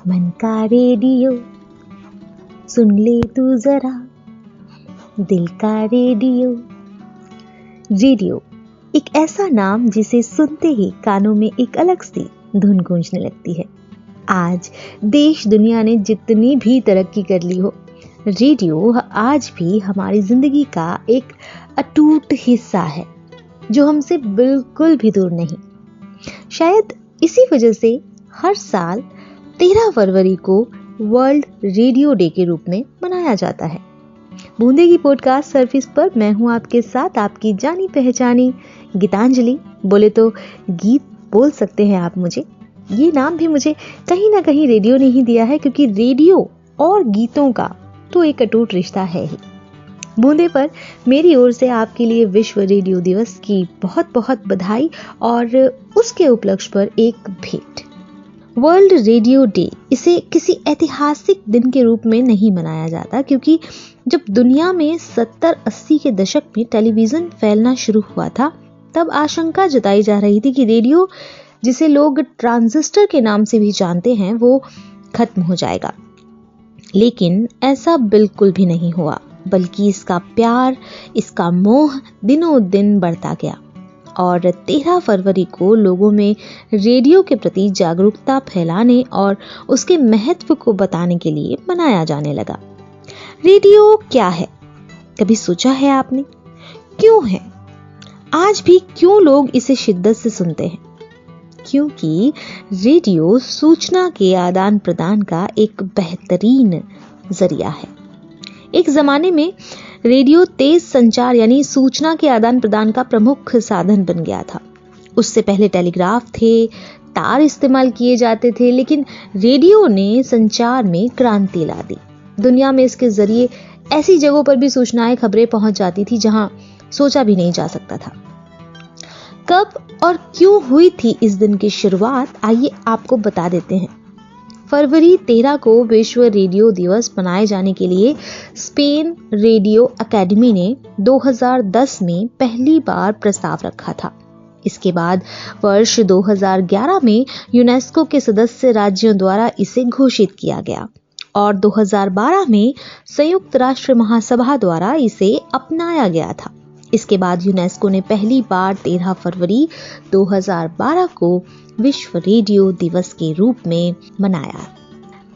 मन का रेडियो सुन ले तू जरा, दिल का रेडियो। रेडियो एक ऐसा नाम जिसे सुनते ही कानों में एक अलग सी धुन गूंजने लगती है। आज देश दुनिया ने जितनी भी तरक्की कर ली हो, रेडियो आज भी हमारी जिंदगी का एक अटूट हिस्सा है जो हमसे बिल्कुल भी दूर नहीं। शायद इसी वजह से हर साल 13 फरवरी को वर्ल्ड रेडियो डे के रूप में मनाया जाता है। बूंदे की पॉडकास्ट सर्विस पर मैं हूं आपके साथ, आपकी जानी पहचानी गीतांजलि। बोले तो गीत बोल सकते हैं आप मुझे। ये नाम भी मुझे कहीं ना कहीं रेडियो ने ही दिया है, क्योंकि रेडियो और गीतों का तो एक अटूट रिश्ता है ही। बूंदे पर मेरी ओर से आपके लिए विश्व रेडियो दिवस की बहुत बहुत बधाई और उसके उपलक्ष्य पर एक भेंट। वर्ल्ड रेडियो डे, इसे किसी ऐतिहासिक दिन के रूप में नहीं मनाया जाता, क्योंकि जब दुनिया में 70-80 के दशक में टेलीविजन फैलना शुरू हुआ था, तब आशंका जताई जा रही थी कि रेडियो, जिसे लोग ट्रांजिस्टर के नाम से भी जानते हैं, वो खत्म हो जाएगा। लेकिन ऐसा बिल्कुल भी नहीं हुआ, बल्कि इसका प्यार, इसका मोह दिनों दिन बढ़ता गया और 13 फरवरी को लोगों में रेडियो के प्रति जागरूकता फैलाने और उसके महत्व को बताने के लिए मनाया जाने लगा। रेडियो क्या है, कभी सोचा है आपने? क्यों है? आज भी क्यों लोग इसे शिद्दत से सुनते हैं? क्योंकि रेडियो सूचना के आदान प्रदान का एक बेहतरीन जरिया है। एक जमाने में रेडियो तेज संचार यानी सूचना के आदान प्रदान का प्रमुख साधन बन गया था। उससे पहले टेलीग्राफ थे, तार इस्तेमाल किए जाते थे, लेकिन रेडियो ने संचार में क्रांति ला दी। दुनिया में इसके जरिए ऐसी जगहों पर भी सूचनाएं, खबरें पहुंच जाती थी जहां सोचा भी नहीं जा सकता था। कब और क्यों हुई थी इस दिन की शुरुआत, आइए आपको बता देते हैं। फरवरी 13 को विश्व रेडियो दिवस मनाए जाने के लिए स्पेन रेडियो अकेडमी ने 2010 में पहली बार प्रस्ताव रखा था। इसके बाद वर्ष 2011 में यूनेस्को के सदस्य राज्यों द्वारा इसे घोषित किया गया और 2012 में संयुक्त राष्ट्र महासभा द्वारा इसे अपनाया गया था। इसके बाद यूनेस्को ने पहली बार 13 फरवरी 2012 को विश्व रेडियो दिवस के रूप में मनाया।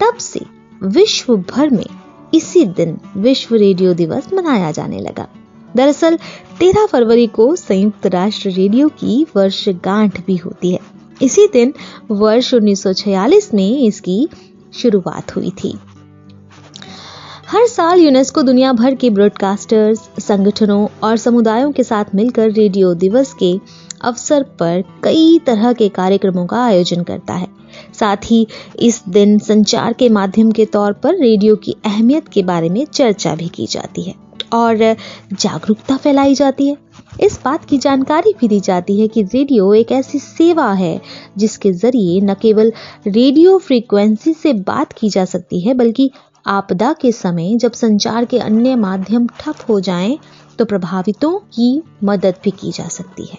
तब से विश्व भर में इसी दिन विश्व रेडियो दिवस मनाया जाने लगा। दरअसल 13 फरवरी को संयुक्त राष्ट्र रेडियो की वर्षगांठ भी होती है। इसी दिन वर्ष 1946 में इसकी शुरुआत हुई थी। हर साल यूनेस्को दुनिया भर के ब्रॉडकास्टर्स, संगठनों और समुदायों के साथ मिलकर रेडियो दिवस के अवसर पर कई तरह के कार्यक्रमों का आयोजन करता है। साथ ही इस दिन संचार के माध्यम के तौर पर रेडियो की अहमियत के बारे में चर्चा भी की जाती है और जागरूकता फैलाई जाती है। इस बात की जानकारी भी दी जाती है कि रेडियो एक ऐसी सेवा है जिसके जरिए न केवल रेडियो फ्रीक्वेंसी से बात की जा सकती है, बल्कि आपदा के समय जब संचार के अन्य माध्यम ठप हो जाएं, तो प्रभावितों की मदद भी की जा सकती है।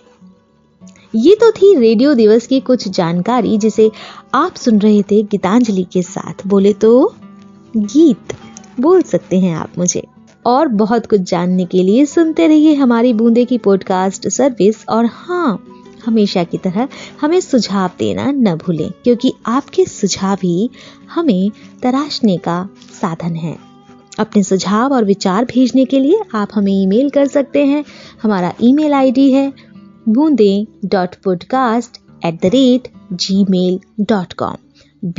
ये तो थी रेडियो दिवस की कुछ जानकारी, जिसे आप सुन रहे थे गीतांजलि के साथ। बोले तो गीत बोल सकते हैं आप मुझे। और बहुत कुछ जानने के लिए सुनते रहिए हमारी बूंदे की पॉडकास्ट सर्विस। और हाँ, हमेशा की तरह हमें सुझाव देना न भूलें, क्योंकि आपके सुझाव ही हमें तराशने का साधन है। अपने सुझाव और विचार भेजने के लिए आप हमें ईमेल कर सकते हैं। हमारा ईमेल आईडी है boonde.podcast@gmail.com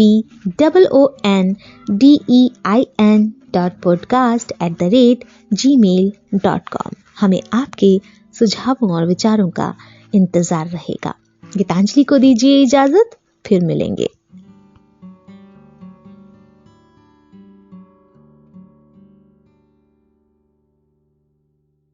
BOONDEIN.podcast@gmail.com। हमें आपके सुझावों और विचारों का इंतजार रहेगा। गीतांजलि को दीजिए इजाजत, फिर मिलेंगे।